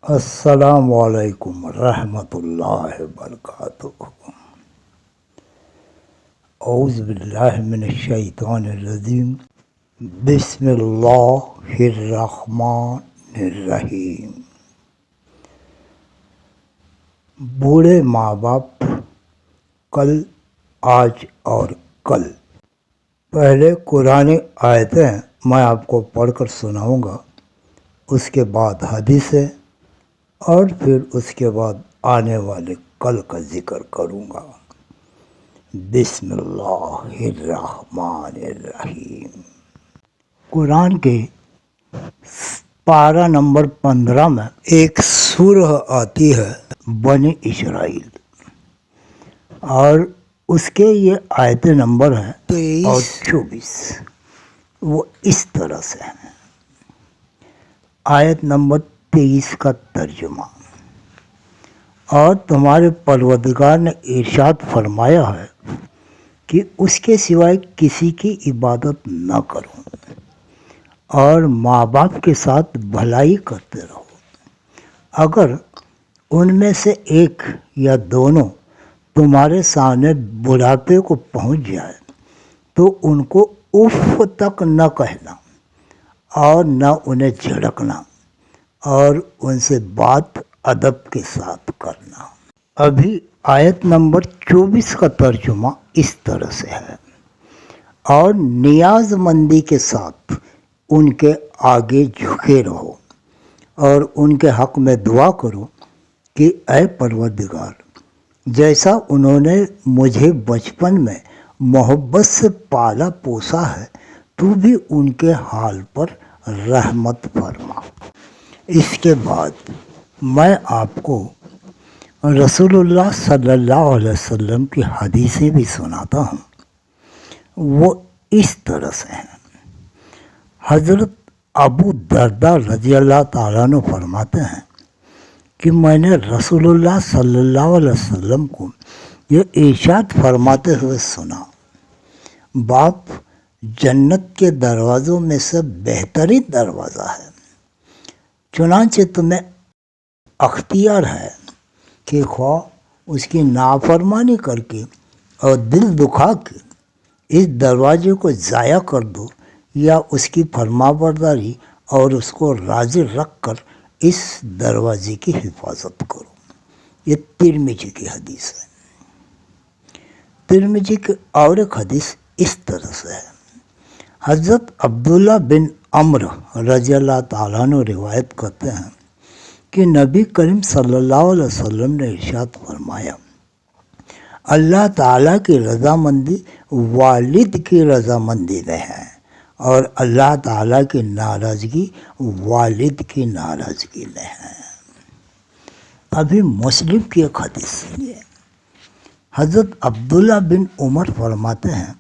السلام علیکم ورحمۃ اللہ وبرکاتہ۔ اعوذ باللہ من الشیطان الرجیم، بسم اللہ الرحمن الرحیم۔ بوڑھے ماں باپ، کل، آج اور کل۔ پہلے قرآن آیتیں میں آپ کو پڑھ کر سناؤں گا، اس کے بعد حدیثیں، اور پھر اس کے بعد آنے والے کل کا ذکر کروں گا۔ بسم اللہ الرحمن الرحیم۔ قرآن کے پارہ نمبر 15 میں ایک سورہ آتی ہے بنی اسرائیل، اور اس کے یہ آیت نمبر ہے 23 اور 24۔ وہ اس طرح سے ہیں۔ آیت نمبر 23 کا ترجمہ: اور تمہارے پروردگار نے ارشاد فرمایا ہے کہ اس کے سوائے کسی کی عبادت نہ کرو، اور ماں باپ کے ساتھ بھلائی کرتے رہو۔ اگر ان میں سے ایک یا دونوں تمہارے سامنے بڑھاپے کو پہنچ جائے تو ان کو اف تک نہ کہنا، اور نہ انہیں جھڑکنا، اور ان سے بات ادب کے ساتھ کرنا۔ ابھی آیت نمبر 24 کا ترجمہ اس طرح سے ہے: اور نیاز مندی کے ساتھ ان کے آگے جھکے رہو، اور ان کے حق میں دعا کرو کہ اے پروردگار، جیسا انہوں نے مجھے بچپن میں محبت سے پالا پوسا ہے، تو بھی ان کے حال پر رحمت فرما۔ اس کے بعد میں آپ کو رسول اللہ صلی اللہ علیہ وسلم کی حدیثیں بھی سناتا ہوں۔ وہ اس طرح سے ہیں۔ حضرت ابو درداء رضی اللہ تعالیٰ عنہ فرماتے ہیں کہ میں نے رسول اللہ صلی اللہ علیہ وسلم کو یہ ارشاد فرماتے ہوئے سنا: باپ جنت کے دروازوں میں سے بہترین دروازہ ہے، چنانچہ تمہیں اختیار ہے کہ خواہ اس کی نافرمانی کر کے اور دل دکھا کے اس دروازے کو ضائع کر دو، یا اس کی فرمانبرداری اور اس کو راضی رکھ کر اس دروازے کی حفاظت کرو۔ یہ ترمذی کی حدیث ہے۔ ترمذی کی اور ایک حدیث اس طرح سے ہے۔ حضرت عبداللہ بن عمرو رضی اللہ تعالیٰ عنہ روایت کرتے ہیں کہ نبی کریم صلی اللہ علیہ وسلم نے ارشاد فرمایا: اللہ تعالیٰ کی رضامندی والد کی رضامندی میں ہے، اور اللہ تعالیٰ کی ناراضگی والد کی ناراضگی میں ہے۔ ابھی مسلم کی ایک حدیث سنیے۔ حضرت عبداللہ بن عمر فرماتے ہیں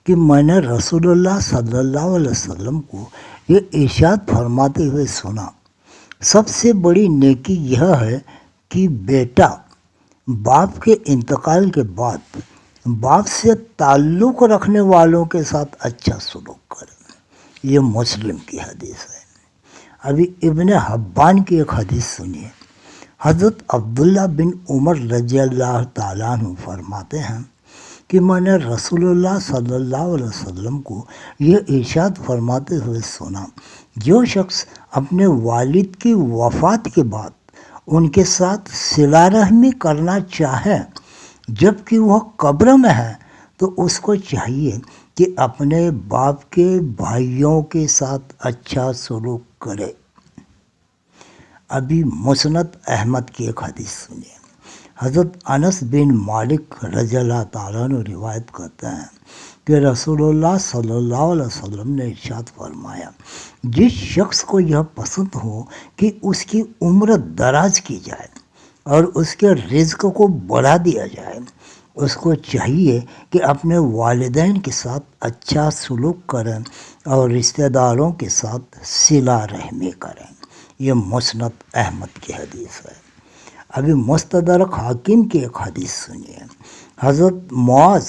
کہ میں نے رسول اللہ صلی اللہ علیہ وسلم کو یہ ارشاد فرماتے ہوئے سنا: سب سے بڑی نیکی یہ ہے کہ بیٹا باپ کے انتقال کے بعد باپ سے تعلق رکھنے والوں کے ساتھ اچھا سلوک کرے۔ یہ مسلم کی حدیث ہے۔ ابھی ابن حبان کی ایک حدیث سنیے۔ حضرت عبداللہ بن عمر رضی اللہ تعالیٰ عنہ فرماتے ہیں کہ میں نے رسول اللہ صلی اللہ علیہ وسلم کو یہ ارشاد فرماتے ہوئے سنا: جو شخص اپنے والد کی وفات کے بعد ان کے ساتھ صلہ رحمی کرنا چاہے جب کہ وہ قبر میں ہے، تو اس کو چاہیے کہ اپنے باپ کے بھائیوں کے ساتھ اچھا سلوک کرے۔ ابھی مسند احمد کی ایک حدیث سنیے۔ حضرت انس بن مالک رضی اللہ تعالیٰ عنہ روایت کرتے ہیں کہ رسول اللہ صلی اللہ علیہ وسلم نے ارشاد فرمایا: جس شخص کو یہ پسند ہو کہ اس کی عمر دراز کی جائے اور اس کے رزق کو بڑھا دیا جائے، اس کو چاہیے کہ اپنے والدین کے ساتھ اچھا سلوک کریں اور رشتہ داروں کے ساتھ صلہ رحمی کریں۔ یہ مسند احمد کی حدیث ہے۔ ابھی مستدرک حاکم کی ایک حدیث سنیے۔ حضرت معاذ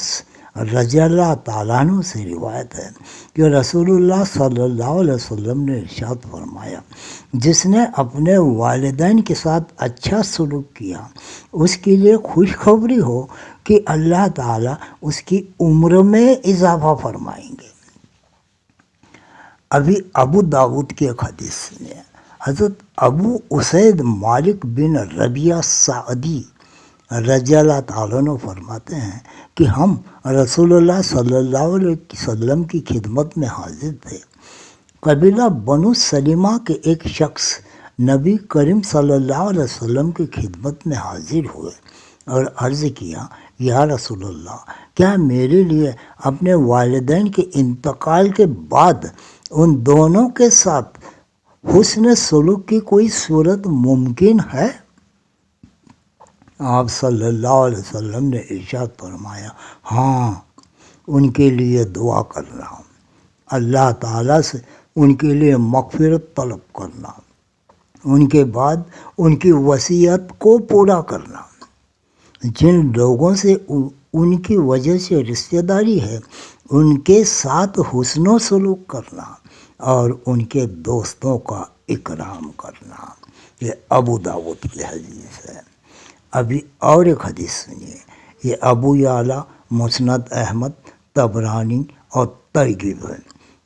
رضی اللہ تعالیٰ عنہ سے روایت ہے کہ رسول اللہ صلی اللہ علیہ وسلم نے ارشاد فرمایا، جس نے اپنے والدین کے ساتھ اچھا سلوک کیا اس کے لیے خوشخبری ہو کہ اللہ تعالیٰ اس کی عمر میں اضافہ فرمائیں گے۔ ابھی ابو داود کی ایک حدیث سنیے۔ حضرت ابو اسید مالک بن ربیعہ سعدی رضی اللہ تعالیٰ عنہ فرماتے ہیں کہ ہم رسول اللہ صلی اللہ علیہ وسلم کی خدمت میں حاضر تھے۔ قبیلہ بنو سلیمہ کے ایک شخص نبی کریم صلی اللہ علیہ وسلم کی خدمت میں حاضر ہوئے اور عرض کیا، یا رسول اللہ، کیا میرے لیے اپنے والدین کے انتقال کے بعد ان دونوں کے ساتھ حسن سلوک کی کوئی صورت ممکن ہے؟ آپ صلی اللہ علیہ وسلم نے ارشاد فرمایا، ہاں، ان کے لیے دعا کرنا، اللہ تعالیٰ سے ان کے لیے مغفرت طلب کرنا، ان کے بعد ان کی وصیت کو پورا کرنا، جن لوگوں سے ان کی وجہ سے رشتہ داری ہے ان کے ساتھ حسن و سلوک کرنا اور ان کے دوستوں کا اکرام کرنا۔ یہ ابو داود کی حدیث ہے۔ ابھی اور ایک حدیث سنیے، یہ ابو یعلا، مسند احمد، طبرانی اور ترغیب ہے،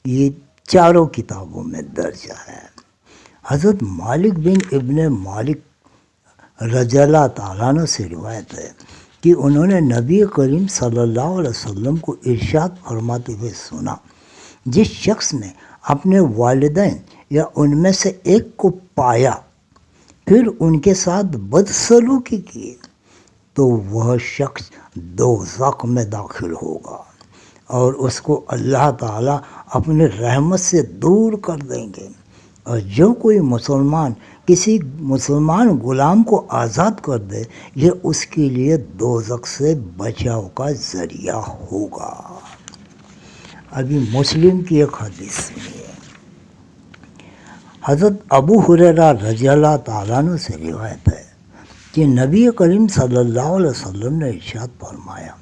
یہ چاروں کتابوں میں درج ہے۔ حضرت مالک بن ابن مالک رضی اللہ تعالیٰ عنہ سے روایت ہے کہ انہوں نے نبی کریم صلی اللہ علیہ وسلم کو ارشاد فرماتے ہوئے سنا، جس شخص نے اپنے والدین یا ان میں سے ایک کو پایا پھر ان کے ساتھ بدسلوکی کی تو وہ شخص دوزخ میں داخل ہوگا اور اس کو اللہ تعالیٰ اپنے رحمت سے دور کر دیں گے، اور جو کوئی مسلمان کسی مسلمان غلام کو آزاد کر دے یہ اس کے لیے دوزخ سے بچاؤ کا ذریعہ ہوگا۔ ابھی مسلم کی ایک حدیث سنیے۔ حضرت ابو ہریرہ رضی اللہ تعالیٰ عنہ سے روایت ہے کہ نبی کریم صلی اللہ علیہ وسلم نے ارشاد فرمایا،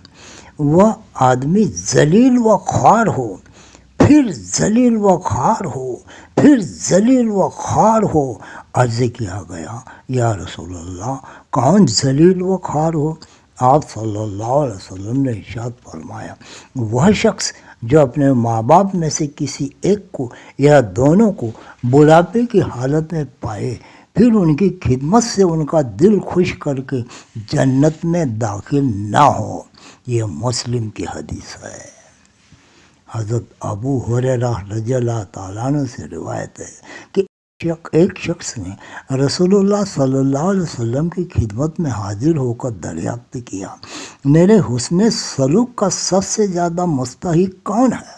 وہ آدمی ذلیل و خوار ہو، پھر ذلیل و خوار ہو، پھر ذلیل و خوار ہو۔ عرض کیا گیا، یا رسول اللہ، کون ذلیل و خوار ہو؟ آپ صلی اللہ علیہ وسلم نے ارشاد فرمایا، وہ شخص جو اپنے ماں باپ میں سے کسی ایک کو یا دونوں کو بڑھاپے کی حالت میں پائے پھر ان کی خدمت سے ان کا دل خوش کر کے جنت میں داخل نہ ہو۔ یہ مسلم کی حدیث ہے۔ حضرت ابو ہریرہ رضی اللہ تعالیٰ عنہ سے روایت ہے کہ ایک شخص نے رسول اللہ صلی اللہ علیہ وسلم کی خدمت میں حاضر ہو کر دریافت کیا، میرے حسن سلوک کا سب سے زیادہ مستحق کون ہے؟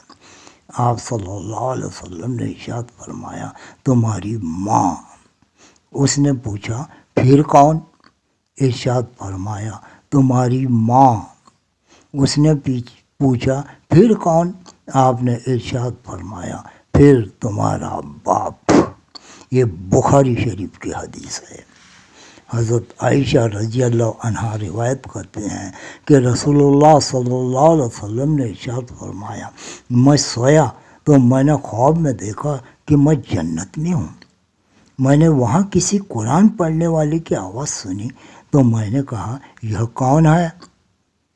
آپ صلی اللہ علیہ وسلم نے ارشاد فرمایا، تمہاری ماں۔ اس نے پوچھا، پھر کون؟ ارشاد فرمایا، تمہاری ماں۔ اس نے پوچھا، پھر کون؟ آپ نے ارشاد فرمایا، پھر تمہارا باپ۔ یہ بخاری شریف کی حدیث ہے۔ حضرت عائشہ رضی اللہ عنہا روایت کرتے ہیں کہ رسول اللہ صلی اللہ علیہ وسلم نے ارشاد فرمایا، میں سویا تو میں نے خواب میں دیکھا کہ میں جنت میں ہوں۔ میں نے وہاں کسی قرآن پڑھنے والے کی آواز سنی تو میں نے کہا، یہ کون ہے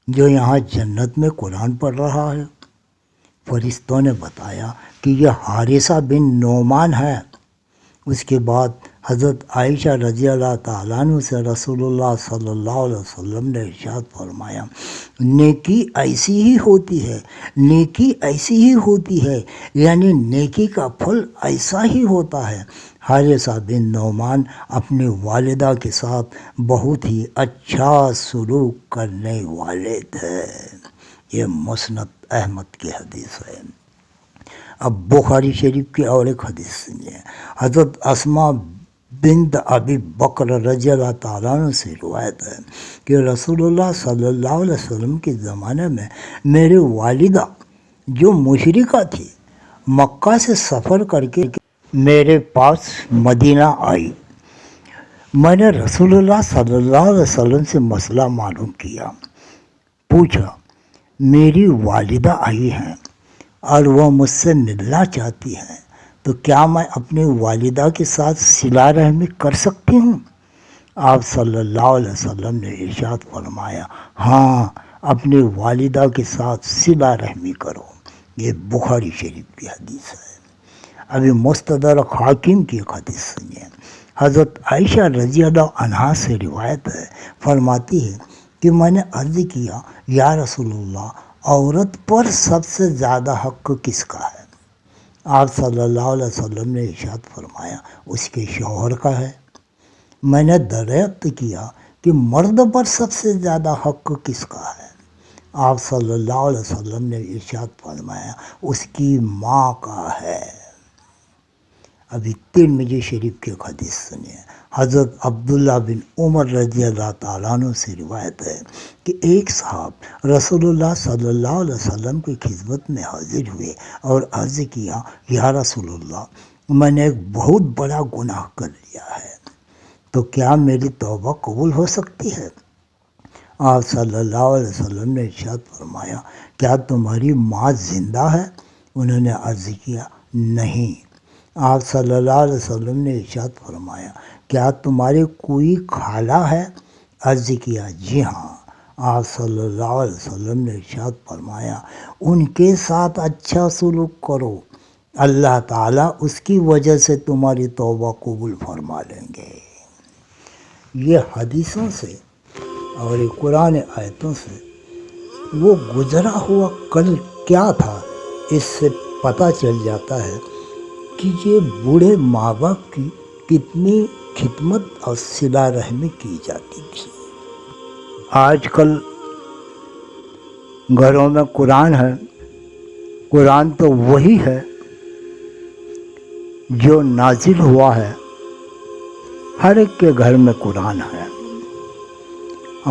جو یہاں جنت میں قرآن پڑھ رہا ہے؟ فرشتوں نے بتایا کہ یہ حارثہ بن نعمان ہے۔ اس کے بعد حضرت عائشہ رضی اللہ تعالیٰ عنہ سے رسول اللہ صلی اللہ علیہ وسلم نے ارشاد فرمایا، نیکی ایسی ہی ہوتی ہے، نیکی ایسی ہی ہوتی ہے، یعنی نیکی کا پھل ایسا ہی ہوتا ہے۔ حارثہ بن نعمان اپنی والدہ کے ساتھ بہت ہی اچھا سلوک کرنے والے تھے۔ یہ مسند احمد کی حدیث ہے۔ اب بخاری شریف کی اور ایک حدیث سنیے۔ حضرت اسماء بنت ابی بکر رضی اللہ تعالیٰ عنہ سے روایت ہے کہ رسول اللہ صلی اللہ علیہ وسلم کے زمانے میں میرے والدہ جو مشرکہ تھی مکہ سے سفر کر کے میرے پاس مدینہ آئی۔ میں نے رسول اللہ صلی اللہ علیہ وسلم سے مسئلہ معلوم کیا، پوچھا، میری والدہ آئی ہیں اور وہ مجھ سے ملنا چاہتی ہیں، تو کیا میں اپنی والدہ کے ساتھ صلہ رحمی کر سکتی ہوں؟ آپ صلی اللہ علیہ وسلم نے ارشاد فرمایا، ہاں، اپنی والدہ کے ساتھ صلہ رحمی کرو۔ یہ بخاری شریف کی حدیث ہے۔ ابھی مستدرک حاکم کی ایک حدیث سنیے۔ حضرت عائشہ رضی اللہ عنہا سے روایت ہے، فرماتی ہے کہ میں نے عرض کیا، یا رسول اللہ، عورت پر سب سے زیادہ حق کس کا ہے؟ آپ صلی اللہ علیہ وسلم نے ارشاد فرمایا، اس کے شوہر کا ہے۔ میں نے دریافت کیا کہ مرد پر سب سے زیادہ حق کس کا ہے؟ آپ صلی اللہ علیہ وسلم نے ارشاد فرمایا، اس کی ماں کا ہے۔ ابھی ترمذی شریف کی ایک حدیث سنیے۔ حضرت عبداللہ بن عمر رضی اللہ تعالیٰ عنہ سے روایت ہے کہ ایک صاحب رسول اللہ صلی اللہ علیہ وسلم کی خدمت میں حاضر ہوئے اور عرض کیا، یا رسول اللہ، میں نے ایک بہت بڑا گناہ کر لیا ہے، تو کیا میری توبہ قبول ہو سکتی ہے؟ آپ صلی اللہ علیہ وسلم نے ارشاد فرمایا، کیا تمہاری ماں زندہ ہے؟ انہوں نے عرض کیا، نہیں۔ آپ صلی اللہ علیہ وسلم نے ارشاد فرمایا، کیا تمہاری کوئی خالہ ہے؟ عرض کیا، جی ہاں۔ آپ صلی اللہ علیہ وسلم نے ارشاد فرمایا، ان کے ساتھ اچھا سلوک کرو، اللہ تعالیٰ اس کی وجہ سے تمہاری توبہ قبول فرما لیں گے۔ یہ حدیثوں سے اور یہ قرآن آیتوں سے وہ گزرا ہوا کل کیا تھا، اس سے پتہ چل جاتا ہے کہ یہ بوڑھے ماں باپ کی کتنی خدمت اور صلہ رحمی کی جاتی تھی۔ آج کل گھروں میں قرآن ہے، قرآن تو وہی ہے جو نازل ہوا ہے، ہر ایک کے گھر میں قرآن ہے،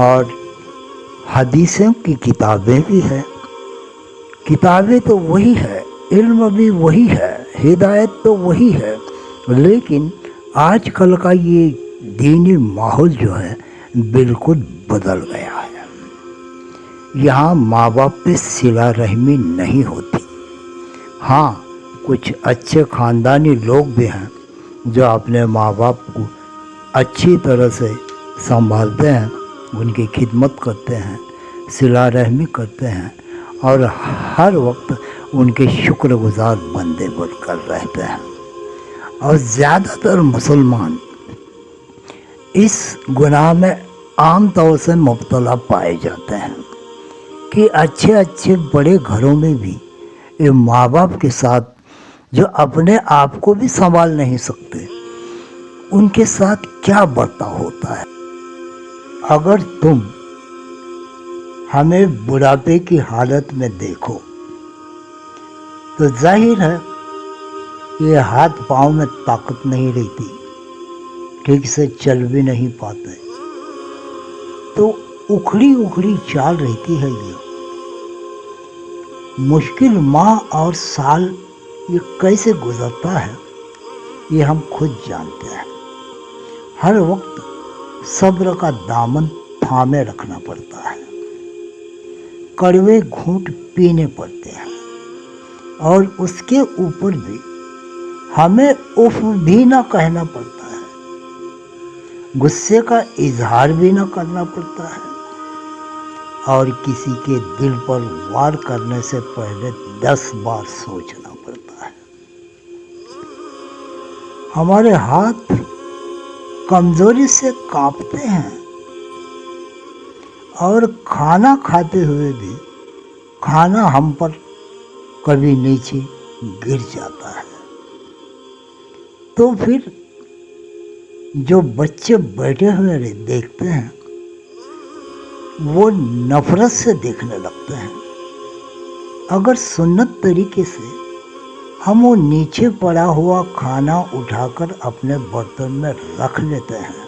اور حدیثوں کی کتابیں بھی ہیں۔ کتابیں تو وہی ہے، علم بھی وہی ہے، ہدایت تو وہی ہے، لیکن آج کل کا یہ دینی ماحول جو ہے بالکل بدل گیا ہے۔ یہاں ماں باپ پہ صلہ رحمی نہیں ہوتی۔ ہاں، کچھ اچھے خاندانی لوگ بھی ہیں جو اپنے ماں باپ کو اچھی طرح سے سنبھالتے ہیں، ان کی خدمت کرتے ہیں، صلہ رحمی کرتے ہیں، اور ہر وقت ان کے شکر گزار بندے بن کر رہتے ہیں۔ اور زیادہ تر مسلمان اس گناہ میں عام طور سے مبتلا پائے جاتے ہیں کہ اچھے اچھے بڑے گھروں میں بھی یہ ماں باپ کے ساتھ جو اپنے آپ کو بھی سنبھال نہیں سکتے، ان کے ساتھ کیا برتاؤ ہوتا ہے۔ اگر تم ہمیں بڑھاپے کی حالت میں دیکھو تو ظاہر ہے یہ ہاتھ پاؤں میں طاقت نہیں رہتی، ٹھیک سے چل بھی نہیں پاتے، تو اکھڑی اکھڑی چال رہتی ہے۔ یہ مشکل ماہ اور سال یہ کیسے گزرتا ہے یہ ہم خود جانتے ہیں۔ ہر وقت صبر کا دامن تھامے رکھنا پڑتا ہے، کڑوے گھونٹ پینے پڑتے ہیں، اور اس کے اوپر بھی ہمیں اف بھی نہ کہنا پڑتا ہے، غصے کا اظہار بھی نہ کرنا پڑتا ہے، اور کسی کے دل پر وار کرنے سے پہلے 10 بار سوچنا پڑتا ہے۔ ہمارے ہاتھ کمزوری سے کانپتے ہیں، اور کھانا کھاتے ہوئے بھی کھانا ہم پر کبھی نیچے گر جاتا ہے۔ تو پھر جو بچے بیٹھے ہوئے دیکھتے ہیں وہ نفرت سے دیکھنے لگتے ہیں۔ اگر سنت طریقے سے ہم وہ نیچے پڑا ہوا کھانا اٹھا کر اپنے برتن میں رکھ لیتے ہیں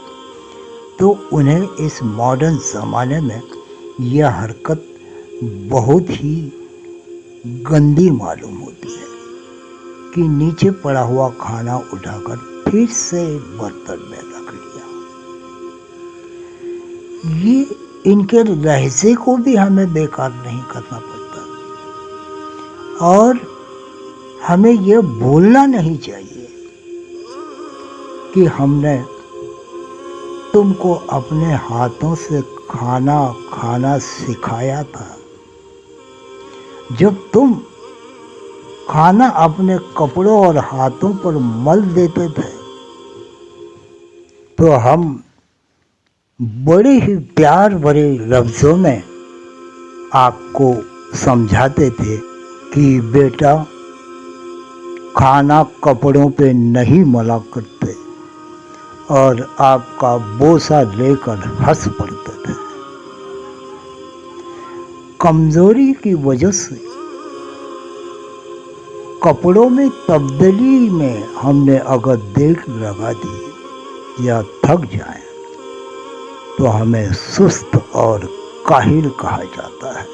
تو انہیں اس ماڈرن زمانے میں یہ حرکت بہت ہی گندی معلوم ہوتی ہے کہ نیچے پڑا ہوا کھانا اٹھا کر پھر سے برتن میں رکھ لیا۔ یہ ان کے لہجے کو بھی ہمیں بیکار نہیں کرنا پڑتا، اور ہمیں یہ بھولنا نہیں چاہیے کہ ہم نے تم کو اپنے ہاتھوں سے کھانا کھانا سکھایا تھا۔ جب تم کھانا اپنے کپڑوں اور ہاتھوں پر مل دیتے تھے تو ہم بڑے ہی پیار بھرے لفظوں میں آپ کو سمجھاتے تھے کہ بیٹا کھانا کپڑوں پہ نہیں ملا کرتے، اور آپ کا بوسہ لے کر ہنس پڑتے تھے۔ کمزوری کی وجہ سے کپڑوں میں تبدیلی میں ہم نے اگر دیکھ لگا دی یا تھک جائیں تو ہمیں سست اور کاہل کہا جاتا ہے۔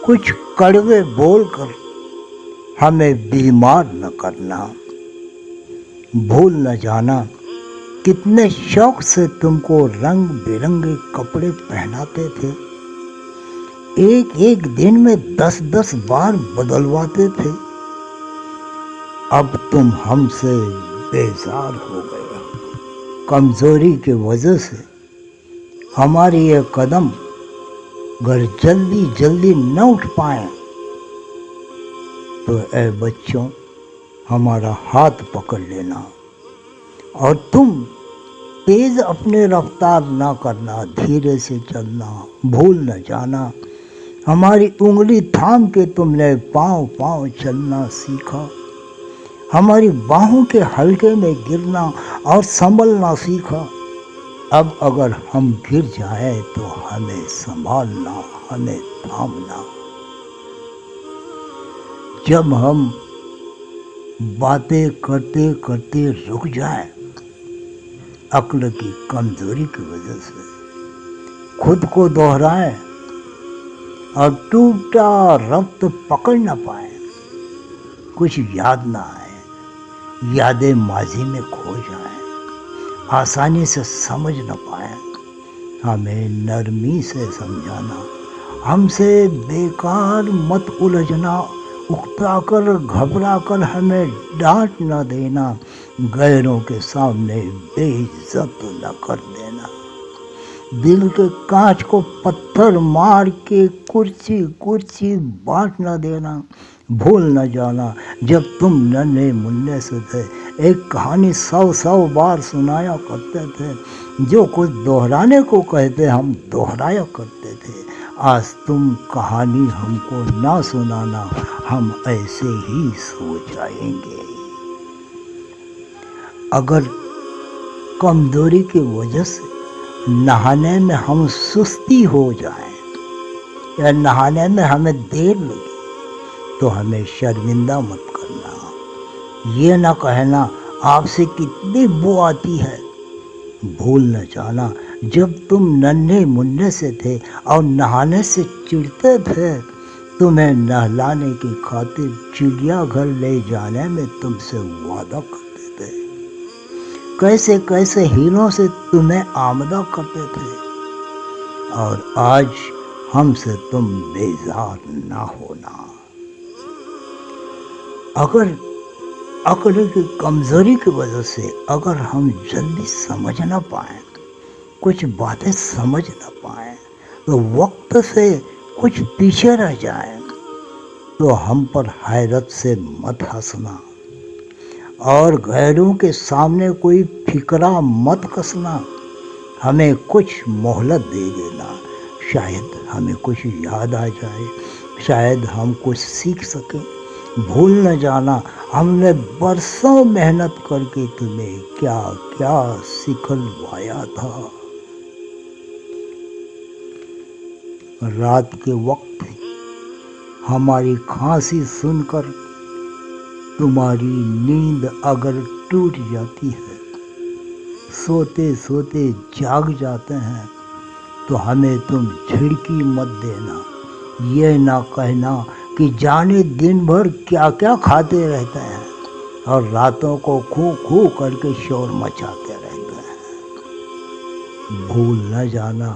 کچھ کڑوے بول کر ہمیں بیمار نہ کرنا۔ بھول نہ جانا کتنے شوق سے تم کو رنگ برنگے کپڑے پہناتے تھے، ایک ایک دن میں 10 بار بدلواتے تھے۔ اب تم ہم سے بیزار ہو گئے ہو۔ کمزوری کی وجہ سے ہمارے یہ قدم اگر جلدی نہ اٹھ پائیں تو اے بچوں ہمارا ہاتھ پکڑ لینا، اور تم تیز اپنے رفتار نہ کرنا، دھیرے سے چلنا۔ بھول نہ جانا ہماری انگلی تھام کے تم نے پاؤں چلنا سیکھا، ہماری باہوں کے حلقے میں گرنا اور سنبھلنا سیکھا۔ اب اگر ہم گر جائیں تو ہمیں سنبھالنا، ہمیں تھامنا۔ جب ہم باتیں کرتے کرتے رک جائیں عقل کی کمزوری کی وجہ سے، خود کو دہرائیں اور ٹوٹا ربط پکڑ نہ پائیں، کچھ یاد نہ آئے، یادیں ماضی میں کھو جائیں، آسانی سے سمجھ نہ پائیں، ہمیں نرمی سے سمجھانا، ہم سے بیکار مت الجھنا، اکتا کر گھبرا کر ہمیں ڈانٹ نہ دینا، غیروں کے سامنے بے عزت نہ کر دینا، دل کے کانچ کو پتھر مار کے کرچی بانٹ نہ دینا۔ بھول نہ جانا جب تم ننھے منھے سے تھے، ایک کہانی 100 بار سنایا کرتے تھے، جو کچھ دہرانے کو کہتے ہم دہرایا کرتے تھے۔ آج تم کہانی ہم کو نہ سنانا، ہم ایسے ہی سو جائیں گے۔ اگر کمزوری کی وجہ سے نہانے میں ہم سستی ہو جائیں یا نہانے میں ہمیں دیر لگے تو ہمیں شرمندہ مت کرنا، یہ نہ کہنا آپ سے کتنی بو آتی ہے۔ بھول نہ جانا جب تم ننھے منھے سے تھے اور نہانے سے چڑھتے تھے، تمہیں نہلانے کی خاطر چڑیا گھر لے جانے میں تم سے وعدہ کرتے تھے، کیسے ہیلوں سے تمہیں آمدہ کرتے تھے، اور آج ہم سے تم بیزار نہ ہونا۔ اگر عقل کی کمزوری کی وجہ سے اگر ہم جلدی سمجھ نہ پائیں، کچھ باتیں سمجھ نہ پائیں، تو وقت سے کچھ پیچھے رہ جائیں تو ہم پر حیرت سے مت ہنسنا، اور غیروں کے سامنے کوئی فکرہ مت کسنا۔ ہمیں کچھ مہلت دے دینا، شاید ہمیں کچھ یاد آ جائے، شاید ہم کچھ سیکھ سکیں۔ بھول نہ جانا ہم نے برسوں محنت کر کے تمہیں کیا کیا سکھلوایا تھا۔ رات کے وقت ہماری کھانسی سن کر تمہاری نیند اگر ٹوٹ جاتی ہے، سوتے سوتے جاگ جاتے ہیں، تو ہمیں تم جھڑکی مت دینا، یہ نہ کہنا کہ جانے دن بھر کیا کیا کھاتے رہتے ہیں اور راتوں کو کھو کر کے شور مچاتے رہتے ہیں۔ بھول نہ جانا